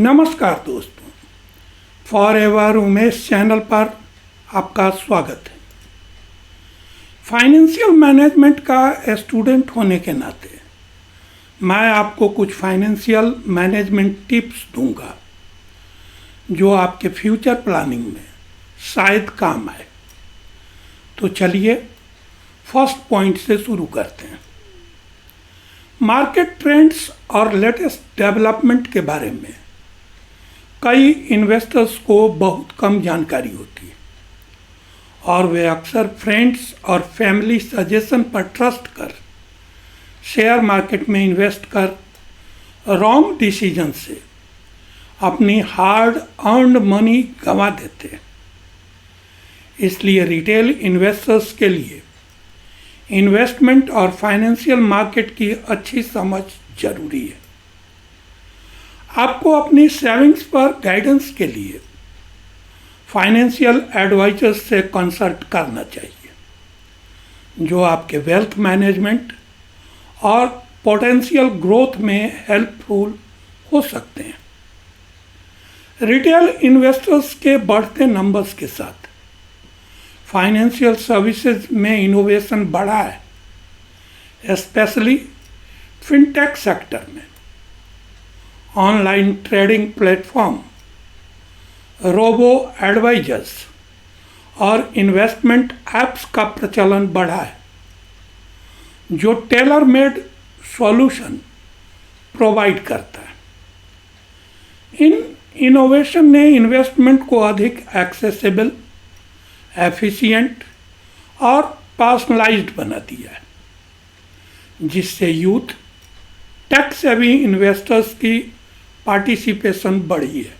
नमस्कार दोस्तों, forever Umesh channel पर आपका स्वागत है। फाइनेंशियल मैनेजमेंट का स्टूडेंट होने के नाते मैं आपको कुछ फाइनेंशियल मैनेजमेंट टिप्स दूंगा जो आपके फ्यूचर प्लानिंग में शायद काम आए। तो चलिए फर्स्ट पॉइंट से शुरू करते हैं। मार्केट ट्रेंड्स और लेटेस्ट डेवलपमेंट के बारे में कई इन्वेस्टर्स को बहुत कम जानकारी होती है और वे अक्सर फ्रेंड्स और फैमिली सजेशन पर ट्रस्ट कर शेयर मार्केट में इन्वेस्ट कर रॉन्ग डिसीजन से अपनी हार्ड अर्न्ड मनी गंवा देते हैं। इसलिए रिटेल इन्वेस्टर्स के लिए इन्वेस्टमेंट और फाइनेंशियल मार्केट की अच्छी समझ जरूरी है। आपको अपनी सेविंग्स पर गाइडेंस के लिए फाइनेंशियल एडवाइजर्स से कंसल्ट करना चाहिए जो आपके वेल्थ मैनेजमेंट और पोटेंशियल ग्रोथ में हेल्पफुल हो सकते हैं। रिटेल इन्वेस्टर्स के बढ़ते नंबर्स के साथ फाइनेंशियल सर्विसेज में इनोवेशन बढ़ा है, स्पेशली फिनटेक सेक्टर में। Online trading platform, robo advisors और इन्वेस्टमेंट ऐप्स का प्रचलन बढ़ा है जो टेलर मेड सॉल्यूशन प्रोवाइड करता है। इन इनोवेशन ने इन्वेस्टमेंट को अधिक एक्सेसिबल, एफिशिएंट और पर्सनलाइज्ड बना दिया है, जिससे यूथ टेक सेवी इन्वेस्टर्स की पार्टिसिपेशन बढ़ी है।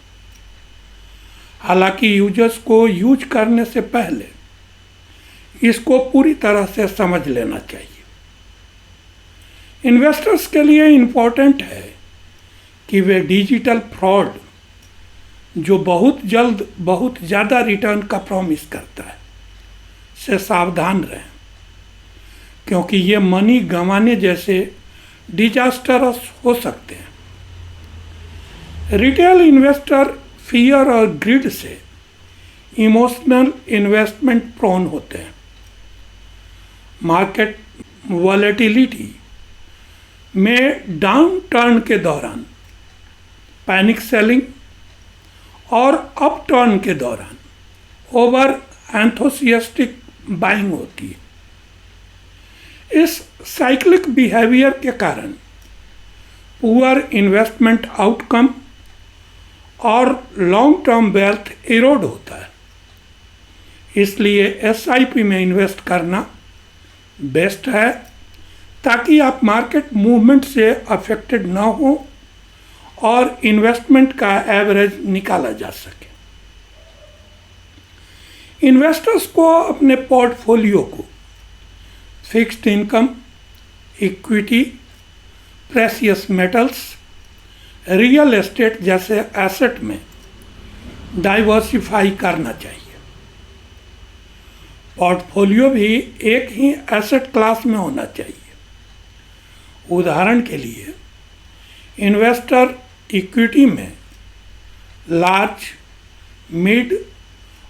हालांकि यूजर्स को यूज करने से पहले इसको पूरी तरह से समझ लेना चाहिए। इन्वेस्टर्स के लिए इम्पोर्टेंट है कि वे डिजिटल फ्रॉड, जो बहुत जल्द बहुत ज़्यादा रिटर्न का प्रॉमिस करता है, से सावधान रहें, क्योंकि ये मनी गंवाने जैसे डिजास्टरस हो सकते हैं। रिटेल इन्वेस्टर फियर और ग्रिड से इमोशनल इन्वेस्टमेंट प्रोन होते हैं। मार्केट वॉलेटिलिटी में डाउन टर्न के दौरान पैनिक सेलिंग और अप टर्न के दौरान ओवर एंथुसियास्टिक बाइंग होती है। इस साइक्लिक बिहेवियर के कारण पुअर इन्वेस्टमेंट आउटकम और लॉन्ग टर्म वेल्थ इरोड होता है। इसलिए एसआईपी में इन्वेस्ट करना बेस्ट है, ताकि आप मार्केट मूवमेंट से अफेक्टेड ना हो और इन्वेस्टमेंट का एवरेज निकाला जा सके। इन्वेस्टर्स को अपने पोर्टफोलियो को fixed income, equity, precious metals, real estate जैसे एसेट में डाइवर्सिफाई करना चाहिए। पोर्टफोलियो भी एक ही एसेट क्लास में होना चाहिए। उदाहरण के लिए इन्वेस्टर इक्विटी में लार्ज, मिड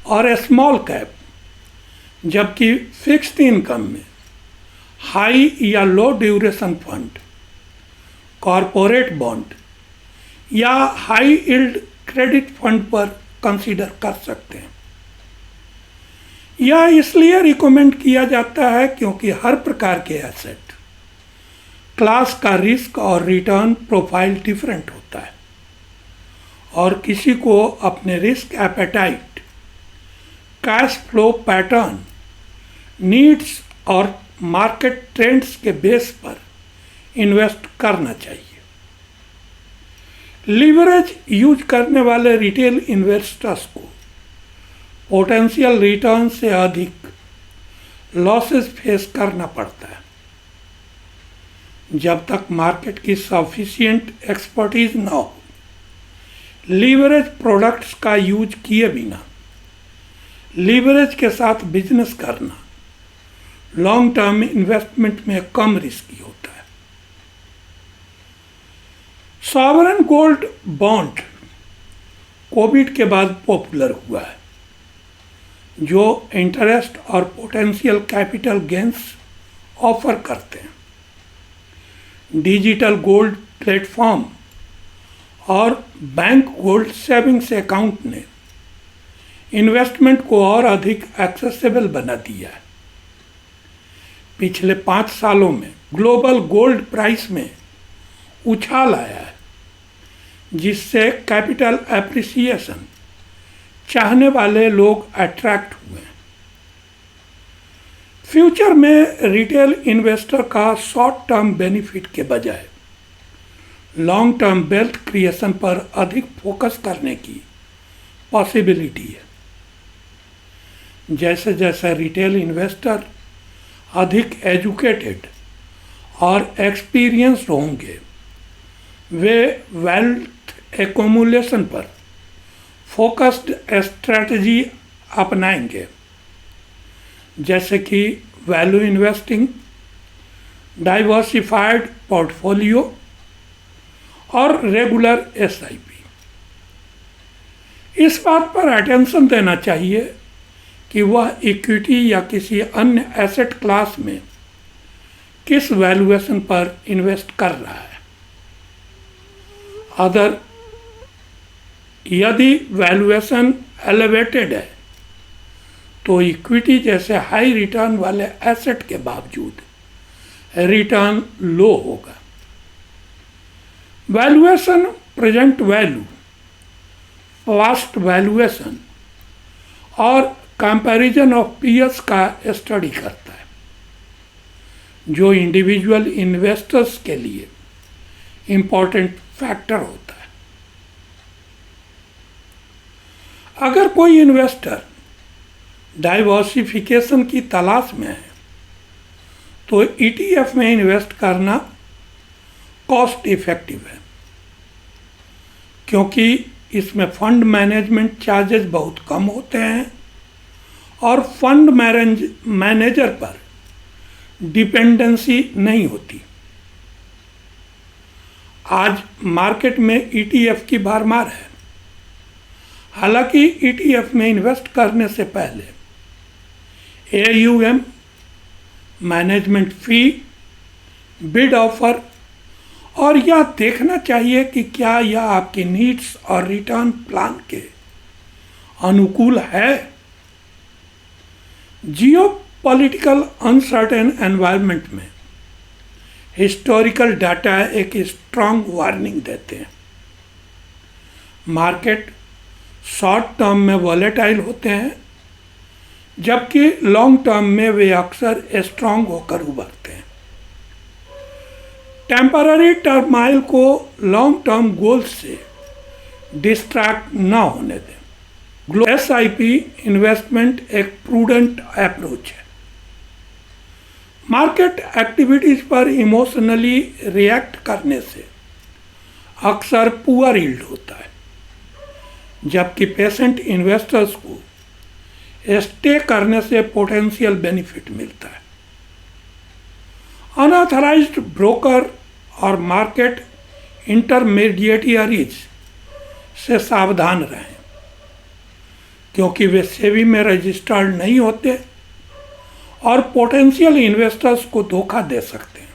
और स्मॉल कैप, जबकि फिक्स्ड इनकम में हाई या लो ड्यूरेशन फंड, कॉरपोरेट बॉन्ड या हाई यील्ड क्रेडिट फंड पर कंसीडर कर सकते हैं। यह इसलिए रिकमेंड किया जाता है क्योंकि हर प्रकार के एसेट क्लास का रिस्क और रिटर्न प्रोफाइल डिफरेंट होता है और किसी को अपने risk appetite, cash flow pattern, needs और मार्केट ट्रेंड्स के बेस पर इन्वेस्ट करना चाहिए। लीवरेज यूज करने वाले रिटेल इन्वेस्टर्स को पोटेंशियल रिटर्न से अधिक लॉसेस फेस करना पड़ता है। जब तक मार्केट की सफिशिएंट एक्सपर्टीज न हो, लीवरेज प्रोडक्ट्स का यूज किए बिना लीवरेज के साथ बिजनेस करना लॉन्ग टर्म इन्वेस्टमेंट में कम रिस्की होता है। सॉवरेन गोल्ड बॉन्ड कोविड के बाद पॉपुलर हुआ है, जो इंटरेस्ट और पोटेंशियल कैपिटल गेंस ऑफर करते हैं। डिजिटल गोल्ड प्लेटफॉर्म और बैंक गोल्ड सेविंग्स अकाउंट ने इन्वेस्टमेंट को और अधिक एक्सेसिबल बना दिया है। पिछले 5 सालों में ग्लोबल गोल्ड प्राइस में उछाल आया है, जिससे कैपिटल एप्रिसिएशन चाहने वाले लोग अट्रैक्ट हुए हैं। फ्यूचर में रिटेल इन्वेस्टर का शॉर्ट टर्म बेनिफिट के बजाय लॉन्ग टर्म वेल्थ क्रिएशन पर अधिक फोकस करने की पॉसिबिलिटी है। जैसे जैसे रिटेल इन्वेस्टर अधिक एजुकेटेड और एक्सपीरियंस्ड होंगे, वे वेल्थ एक्यूमुलेशन पर फोकस्ड स्ट्रैटेजी अपनाएंगे, जैसे कि वैल्यू इन्वेस्टिंग, डाइवर्सिफाइड पोर्टफोलियो और रेगुलर SIP। इस बात पर अटेंशन देना चाहिए कि वह इक्विटी या किसी अन्य एसेट क्लास में किस वैल्यूएशन पर इन्वेस्ट कर रहा है। यदि वैल्यूएशन एलिवेटेड है तो इक्विटी जैसे हाई रिटर्न वाले एसेट के बावजूद रिटर्न लो होगा। Valuation present value, past valuation और कंपैरिजन ऑफ पीयर्स का स्टडी करता है, जो इंडिविजुअल इन्वेस्टर्स के लिए इम्पोर्टेंट फैक्टर होता है। अगर कोई इन्वेस्टर डाइवर्सिफिकेशन की तलाश में है तो ETF में इन्वेस्ट करना कॉस्ट इफेक्टिव है, क्योंकि इसमें फंड मैनेजमेंट चार्जेस बहुत कम होते हैं और फंड मैनेजर पर डिपेंडेंसी नहीं होती। आज मार्केट में ETF की भरमार है। हालांकि ETF में इन्वेस्ट करने से पहले AUM, मैनेजमेंट फ़ी, बिड ऑफर और यह देखना चाहिए कि क्या यह आपकी नीड्स और रिटर्न प्लान के अनुकूल है। जियोपॉलिटिकल अनसर्टेन एनवायरनमेंट में हिस्टोरिकल डाटा एक स्ट्रांग वार्निंग देते हैं। मार्केट शॉर्ट टर्म में वॉलेटाइल होते हैं, जबकि लॉन्ग टर्म में वे अक्सर स्ट्रांग होकर उभरते हैं। टेम्पररी टर्माइल को लॉन्ग टर्म गोल्स से डिस्ट्रैक्ट न होने दें। SIP इन्वेस्टमेंट एक प्रूडेंट अप्रोच है। मार्केट एक्टिविटीज पर इमोशनली रिएक्ट करने से अक्सर पुअर यील्ड होता है, जबकि पेशेंट इन्वेस्टर्स को स्टे करने से पोटेंशियल बेनिफिट मिलता है। अनऑथराइज्ड ब्रोकर और मार्केट इंटरमीडिएटरीज से सावधान रहें, क्योंकि वे सेबी में रजिस्टर्ड नहीं होते और पोटेंशियल इन्वेस्टर्स को धोखा दे सकते हैं।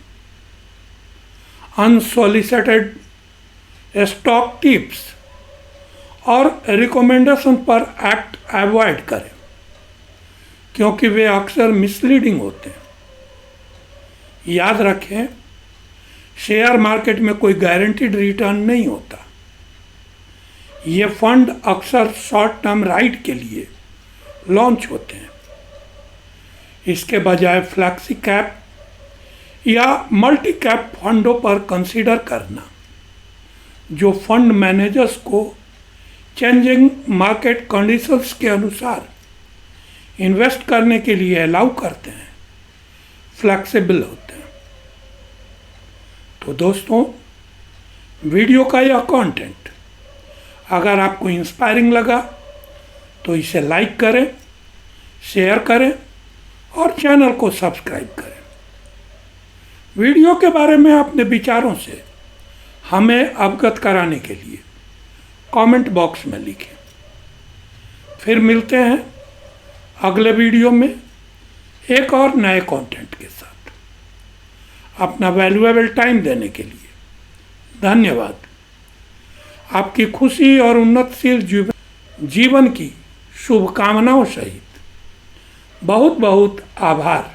अनसॉलिसिटेड स्टॉक टिप्स और रिकमेंडेशन पर एक्ट अवॉइड करें, क्योंकि वे अक्सर मिसलीडिंग होते हैं। याद रखें, शेयर मार्केट में कोई गारंटीड रिटर्न नहीं होता। ये फंड अक्सर शॉर्ट टर्म राइड के लिए लॉन्च होते हैं। इसके बजाय फ्लैक्सी कैप या मल्टी कैप फंडों पर कंसीडर करना, जो फंड मैनेजर्स को चेंजिंग मार्केट कंडीशंस के अनुसार इन्वेस्ट करने के लिए अलाउ करते हैं, फ्लेक्सिबल होते हैं। तो दोस्तों, वीडियो का यह कंटेंट अगर आपको इंस्पायरिंग लगा तो इसे लाइक करें, शेयर करें और चैनल को सब्सक्राइब करें। वीडियो के बारे में अपने विचारों से हमें अवगत कराने के लिए कमेंट बॉक्स में लिखें। फिर मिलते हैं अगले वीडियो में एक और नए कंटेंट के साथ। अपना वैल्यूएबल टाइम देने के लिए धन्यवाद। आपकी खुशी और उन्नतशील जीवन की शुभकामनाओं सहित बहुत बहुत आभार।